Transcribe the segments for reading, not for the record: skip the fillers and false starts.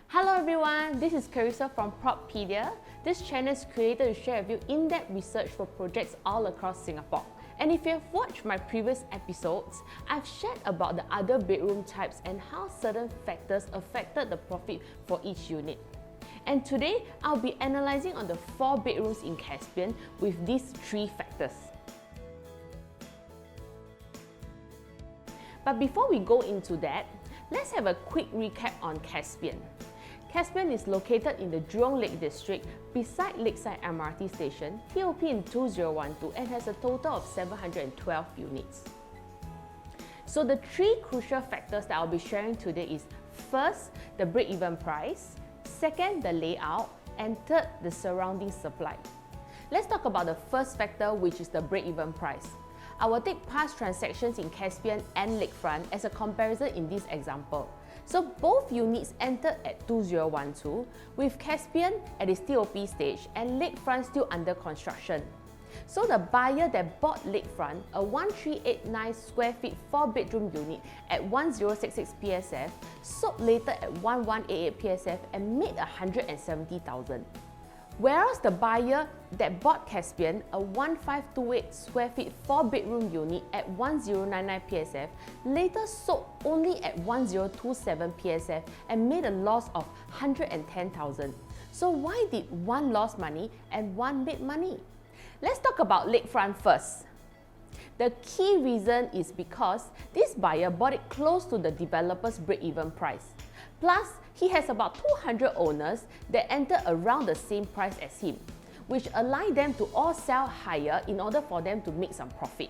Hello everyone, this is Charissa from Propedia. This channel is created to share with you in-depth research for projects all across Singapore. And if you have watched my previous episodes, I've shared about the other bedroom types and how certain factors affected the profit for each unit. And today, I'll be analysing on the 4 bedrooms in Caspian with these 3 factors. But before we go into that, let's have a quick recap on Caspian. Caspian is located in the Jurong Lake District beside Lakeside MRT Station, TOP in 2012, and has a total of 712 units. So the 3 crucial factors that I'll be sharing today is first, the break-even price, second, the layout, and third, the surrounding supply. Let's talk about the first factor, which is the break-even price. I will take past transactions in Caspian and Lakefront as a comparison in this example. So both units entered at 2012, with Caspian at its TOP stage and Lakefront still under construction. So the buyer that bought Lakefront, a 1389 square feet 4-bedroom unit at 1066 PSF, sold later at 1188 PSF and made 170,000. Whereas the buyer that bought Caspian, a 1528 square feet 4-bedroom unit at 1099 PSF, later sold only at 1027 PSF and made a loss of 110,000. So why did one lose money and one made money? Let's talk about Lakefront first. The key reason is because this buyer bought it close to the developer's break-even price. Plus, he has about 200 owners that enter around the same price as him, which allowed them to all sell higher in order for them to make some profit.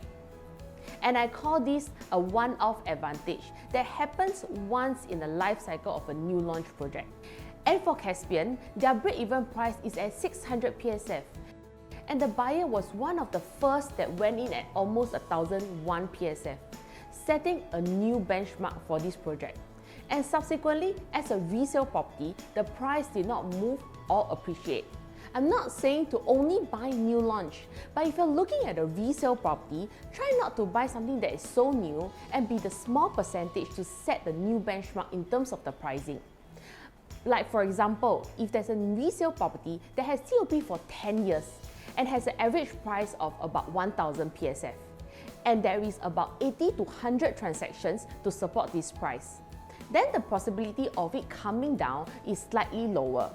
And I call this a one-off advantage that happens once in the life cycle of a new launch project. And for Caspian, their break-even price is at 600 PSF. And the buyer was one of the first that went in at almost 1001 PSF, setting a new benchmark for this project. And subsequently, as a resale property, the price did not move or appreciate. I'm not saying to only buy new launch, but if you're looking at a resale property, try not to buy something that is so new and be the small percentage to set the new benchmark in terms of the pricing. Like for example, if there's a resale property that has TOP for 10 years and has an average price of about 1000 PSF, and there is about 80 to 100 transactions to support this price, then the possibility of it coming down is slightly lower.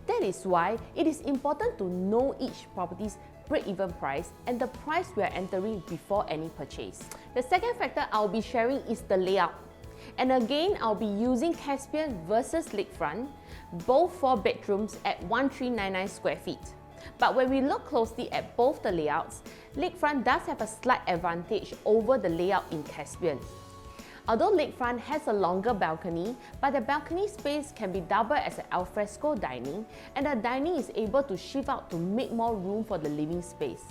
That is why it is important to know each property's break-even price and the price we are entering before any purchase. The second factor I'll be sharing is the layout. And again, I'll be using Caspian versus Lakefront, both 4 bedrooms at 1399 square feet. But when we look closely at both the layouts, Lakefront does have a slight advantage over the layout in Caspian. Although Lakefront has a longer balcony, but the balcony space can be doubled as an alfresco dining, and the dining is able to shift out to make more room for the living space.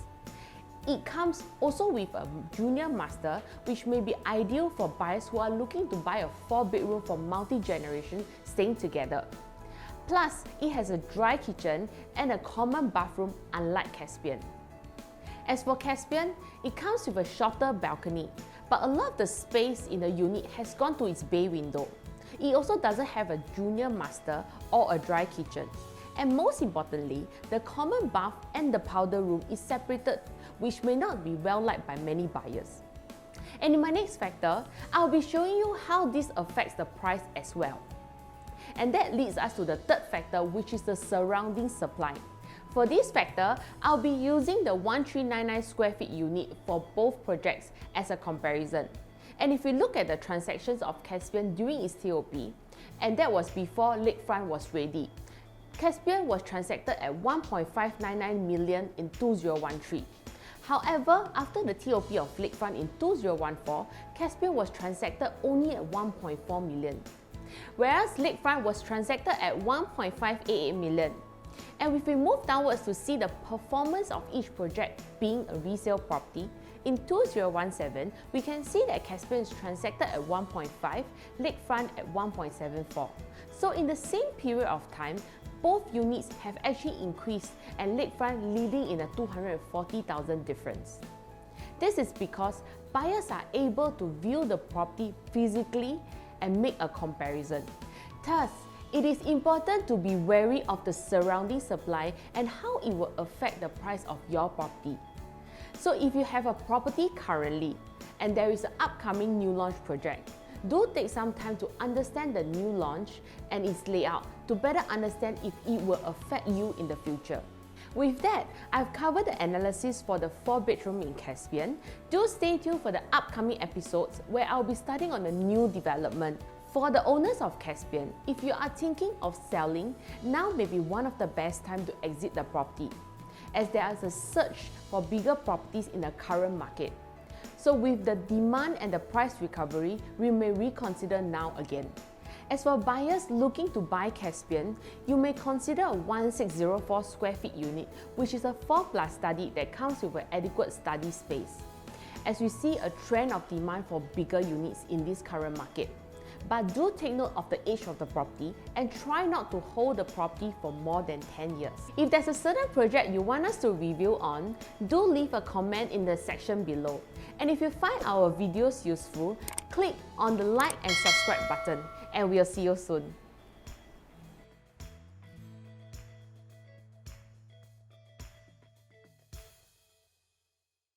It comes also with a junior master, which may be ideal for buyers who are looking to buy a 4-bedroom for multi-generation staying together. Plus, it has a dry kitchen and a common bathroom, unlike Caspian. As for Caspian, it comes with a shorter balcony, but a lot of the space in the unit has gone to its bay window. It also doesn't have a junior master or a dry kitchen. And most importantly, the common bath and the powder room is separated, which may not be well liked by many buyers. And in my next factor, I'll be showing you how this affects the price as well. And that leads us to the third factor, which is the surrounding supply. For this factor, I'll be using the 1399 square feet unit for both projects as a comparison. And if we look at the transactions of Caspian during its TOP, and that was before Lakefront was ready, Caspian was transacted at 1.599 million in 2013. However, after the TOP of Lakefront in 2014, Caspian was transacted only at 1.4 million, whereas Lakefront was transacted at 1.588 million. And if we move downwards to see the performance of each project being a resale property, in 2017, we can see that Caspian is transacted at 1.5, Lakefront at 1.74. So in the same period of time, both units have actually increased and Lakefront leading in a 240,000 difference. This is because buyers are able to view the property physically and make a comparison. Thus, It is important to be wary of the surrounding supply and how it will affect the price of your property. So if you have a property currently and there is an upcoming new launch project, do take some time to understand the new launch and its layout to better understand if it will affect you in the future. With that, I've covered the analysis for the 4-bedroom in Caspian. Do stay tuned for the upcoming episodes where I'll be starting on a new development. For the owners of Caspian, if you are thinking of selling, now may be one of the best times to exit the property, as there is a search for bigger properties in the current market. So with the demand and the price recovery, we may reconsider now again. As for buyers looking to buy Caspian, you may consider a 1604 square feet unit, which is a 4+ study that comes with an adequate study space, as we see a trend of demand for bigger units in this current market. But do take note of the age of the property and try not to hold the property for more than 10 years. If there's a certain project you want us to review on, do leave a comment in the section below. And if you find our videos useful, click on the like and subscribe button, and we'll see you soon.